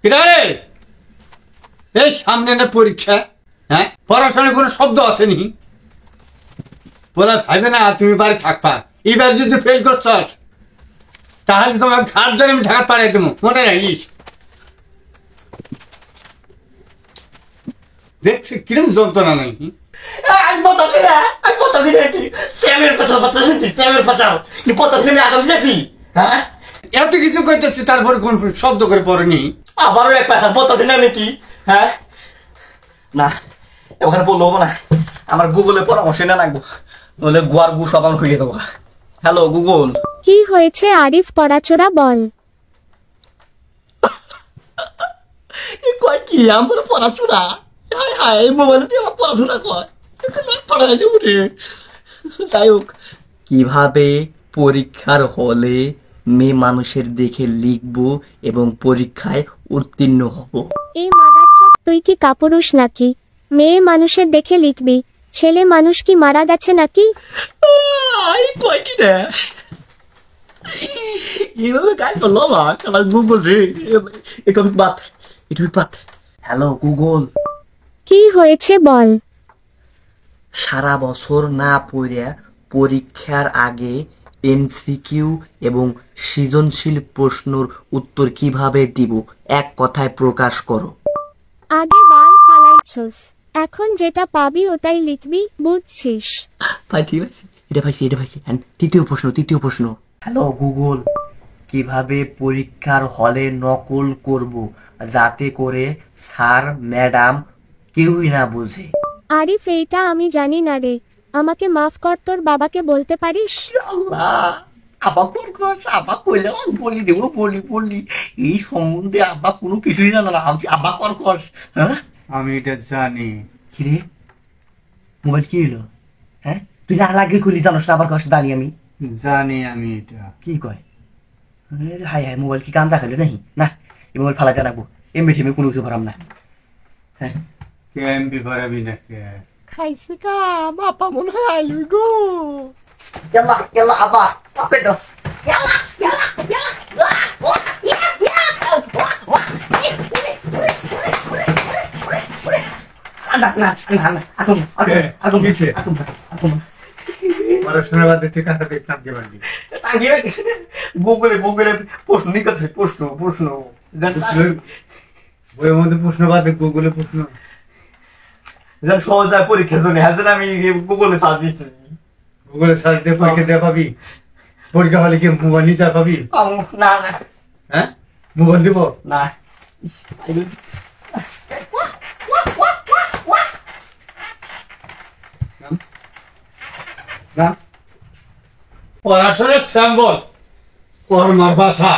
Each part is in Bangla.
কিরে এই সামনে না পরীক্ষা, হ্যাঁ পড়াশোনার কোনো শব্দ আসেনি? বলা ভাইবে না তুমি বাড়ি থাকবা, এবার যদি ফেল করছস তাহলে তোমার ঘাট ধরে আমি ঢাকা পাড়াই দেবো, মনে রাখিস। দেখছি কিরম যন্ত্রণা নাই। আমি বলতাছি না, আমি বলতাছি না, স্যামের পাশাও বলতাছি, স্যামের পাশাও বলতাছি আমি আগাম গেছি। হ্যাঁ এত কিছু করতেছি তারপরে কোন শব্দ করে পড়েনি? আবারও এক পাশা বলতাছি না নাকি? হ্যাঁ না ওখানে বললো হবো না, আমার গুগলে পরামর্শ না লাগবো, নইলে গুয়ার গু সব আমি হইয়ে দেবো। Hello Google. কি হয়েছে আরিফ, পড়াচোরা বল। কয় কি আমি বলে পড়াশোনা? হায় হায় মোবাইলে দিয়ে আমার পড়াশোনা কয় পড়াই দেবো রে। যাই হোক, কিভাবে পরীক্ষার হলে মেয়ে মানুষের দেখে লিখবো এবং পরীক্ষায় উত্তীর্ণ হব। এই মাদারচোদ, তুই কি কাপুরুষ নাকি? মেয়ে মানুষের দেখে লিখবি? ছেলে মানুষ কি মারা গেছে নাকি? কয় কি রে এইভাবে কাজ করলো আমার আমার গুগল রে। একটু বাত একটু বাত। Hello Google. কি হয়েছে বল। সারা বছর না পড়ে পরীক্ষার আগে এমসিকিউ এবং সৃজনশীল প্রশ্নের উত্তর কিভাবে দিব এক কথায় প্রকাশ করো। আগে বাল ফালাইছস, এখন যেটা পাবি ওটাই লিখবি, বুঝছিস? পাইছি পাইছি, এটা পাইছি এটা পাইছি। তৃতীয় প্রশ্ন। হ্যালো গুগল, কিভাবে পরীক্ষার হলে নকল করব যাতে করে স্যার ম্যাডাম কেউই না বুঝে? আরিফ, এইটা আমি জানি না রে, আমাকে মাফ কর, তোর বাবাকে বলতে পারিস? আবার কোন আবার কইলে বলি দেব, বলি এই সম্বন্ধে আবার কোনো কিছুই জানো না, আবার কর। হ্যাঁ আমি এটা জানি। কিরে মোবাইল কি হলো? হ্যাঁ তুই না লাগে খুলি জানোস না, আবার কষ্ট জানি আমি আমি এটা। কি কয়? হাই হাই মোবাইল কি গাঞ্জা খাইলো নাকি? না এই মোবাইল ফালাতে রাখবো, এমবি ঠেমে কোনো কিছু পারাম না। হ্যাঁ এমবি ভরাবি না কে? খাইছে কা বাপা মনে হয় আইলো গো। ইয়াল্লা আবা আপে দাও। পড়াশোনার বাদে তুই কাটা দেখলাম কে পারবি? গুগলে প্রশ্ন নিকাছে, প্রশ্ন বইয়ের মধ্যে প্রশ্ন বাদে গুগলে প্রশ্ন সহজ পরীক্ষার জন্য হাজার আমি গুগলে সার্চ দিচ্ছি। গুগলে সার্চ দিয়ে পরীক্ষা দিয়ে পাবি? পরীক্ষা হলে কি মোবাইল নিচা পাবি? না হ্যাঁ মোবাইল দিব না। না পড়াশোনার স্যাম্বল কর্মার ভাষা।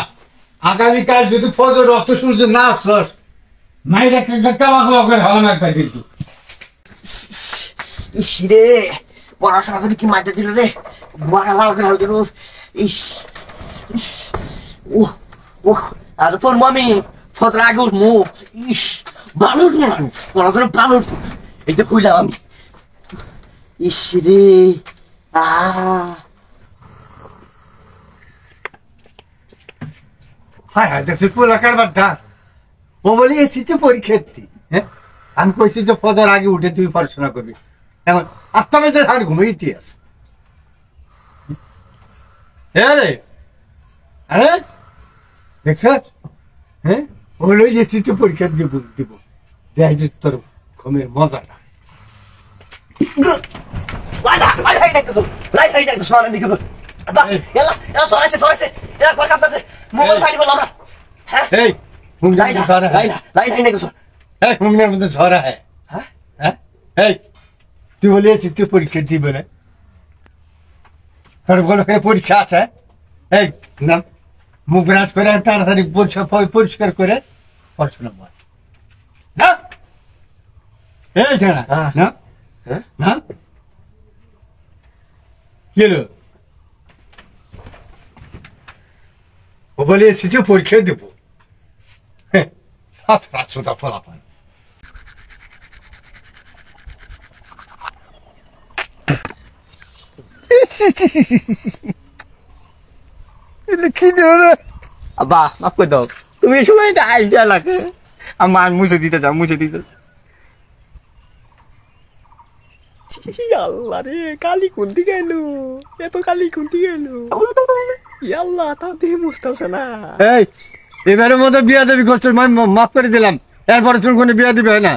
আগামীকাল যদি ফজর রক্ত সূর্য না আসছস মাইরা কামা করে হওয়া না পাই কিন্তু। রে পড়াশোনা সাথে কি মাইটা দিল রে, আর তোর মামি ফজর আগে উঠমু। ভালো উঠবো না পড়াশোনা, ভালো উঠবো। এই যে খুঁজলাম আমি। রে হায় হায় দেখছি পোলা কারবার ডাক। ও বলি এসেছে পরীক্ষার্থী, হ্যাঁ আমি কইছি যে ফজর আগে উঠে তুই পড়াশোনা করবি, এখন 8টা বেজে আর ঘুমাইতে আছে। হ্যাঁ দেখছ, হ্যাঁ ওই এসেছে পরীক্ষা দিয়ে দিব, দেখ যে তোর ঘুমের মজাটা। তুই বলিয়েছিস তুই পরীক্ষা দিবে না, পরীক্ষা আছে, এই নাম মুখ ব্রাশ করে তাড়াতাড়ি পরিষ্কার করে পড়াশোনা কর। না না কেলো ও বলে এসেছে পরীক্ষা দেব, ফলাফল আব্বা মাফ করে দাও, তুমি এই সময় এটা আইডিয়া লাগে আমার মুছে দিতে চাও মুছে দিতে চাও আল্লাহ রে কালি কোনটি গেল এত কালি কোনটি গেল আল্লাহ তা দেখে মুছতেছে না এই এবারের মতো বিয়া দেবী করছো মাফ করে দিলাম এরপরে তুমি কোনো বিয়া দিবে না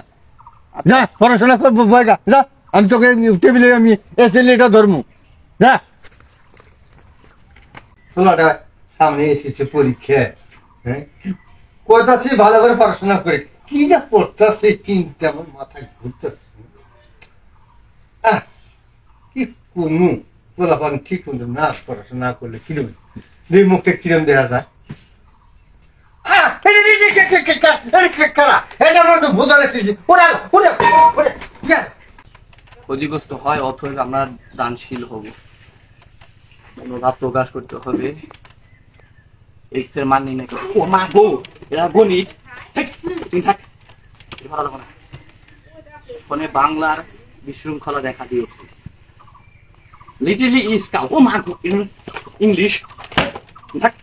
যা পড়াশোনা করবো বয়গা যা আমি তোকে টেবিলে আমি এসএলটা ধরবো যা শোনাটা সামনে এসেছে পরীক্ষা হ্যাঁ কোথাছি ভালো করে পড়াশোনা করে কি যা পড়তেছে চিন্তা আমার মাথায় ঘুরতেছে কি কোনো পোলাপান ঠিক মতো না পড়াশোনা না করলে কিরম দুই মুখটা কিরম দেখা যায় ক্ষতিগ্রস্ত হয় অথবা আমরা দানশীল হব মনোভাব প্রকাশ করতে হবে এক্স এর মান নির্ণয় করতে ও মা গো এরা গণিত তুমি থাক ভালো লাগবে না ফোনে বাংলার বিশৃঙ্খলা দেখা দিয়েছে লিটারলি ইজ কাউ ও মা গো ইংলিশ থাক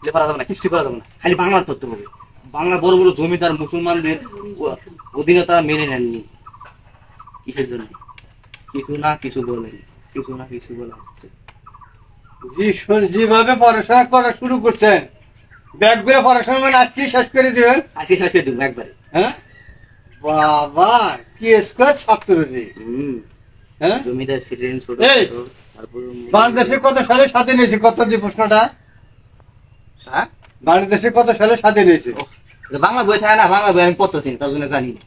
লেখা যাবে না কিছু করা যাবে না খালি বাংলা করতে হবে বাংলা বড় বড় জমিদার মুসলমানদের অধীনতা মেনে নেননি কিসের জন্য কিছু না কিছু বলেন কিছু না কিছু বলা হচ্ছে যেভাবে পড়াশোনা করা শুরু করছেন ব্যাগ করে পড়াশোনা মানে আজকে শেষ করে দিবেন আজকে শেষ করে দেবো একবারে হ্যাঁ বাবা কি স্কোয়ার ছাত্র রে হ্যাঁ জমিদার ছিলেন ছোট এই, তারপর বাংলাদেশে কত সালে স্বাধীন হয়েছে কত যে প্রশ্নটা হ্যাঁ বাংলাদেশে কত সালে স্বাধীন হয়েছে বাংলা বই থাকে না বাংলা বই আমি পড়তেছি তার জন্য জানি না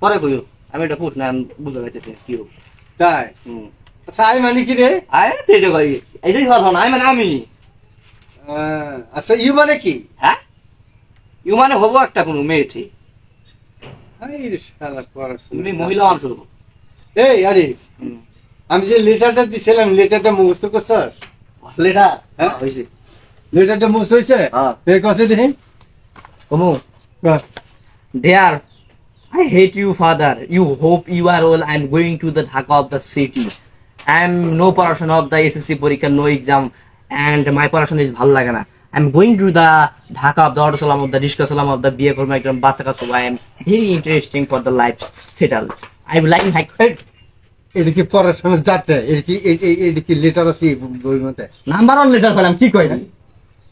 পরে কইও আমি এটা পুষ না বুঝতে পারতেছি কি হোক তাই আচ্ছা আমি মানে কি রে আয় এটা করি এটাই পারবো না আমি মানে আমি আচ্ছা ইউ মানে কি হ্যাঁ ইউ মানে হবো একটা কোনো মেয়ে ঠিক আরে শালা পড়াশোনা তুমি মহিলা মানুষ হবো এই আরে আমি যে লেটারটা দিছিলাম লেটারটা মুখস্থ করছস লেটার হ্যাঁ? হয়েছে লেটারটা মুখস্থ হয়েছে হ্যাঁ। এই কসে দেখি কমু Dear, I hate you, father. You hope you are well. I'm going to the Dhaka of the city. I'm no portion of the SSC Porikha, no exam, and my portion is bhal lagana. I'm going to the Dhaka of the Auto Salam of the Dishka Salam of the BA Kormakram Basaka, so I am very interesting for the life settle. I would like to এটা কি পড়াশোনা যাতে এটা কি লেটার আছে এই বইয়ের মধ্যে number one letter পেলাম কি কই না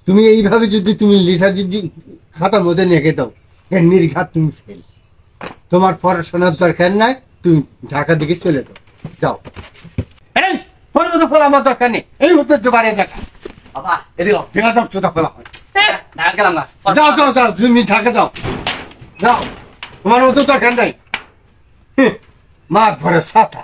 তুমি এইভাবে যদি তুমি লেটার যদি খাতার মধ্যে লিখে দাও এর নির্ঘাত তুমি ফেল তোমার পড়াশোনার দরকার নাই তুমি ঢাকা দিকে চলে যাও যাও এই ফোন মতো ফেলা আমার দরকার নেই এই উত্তর তো বাড়িয়ে দেখা বাবা এদিকে ফেলা যাও চোদা ফেলা হয় না গেলাম না যাও যাও যাও তুমি ঢাকা যাও যাও তোমার মতো দরকার নাই মাঠ ভরে ছাতা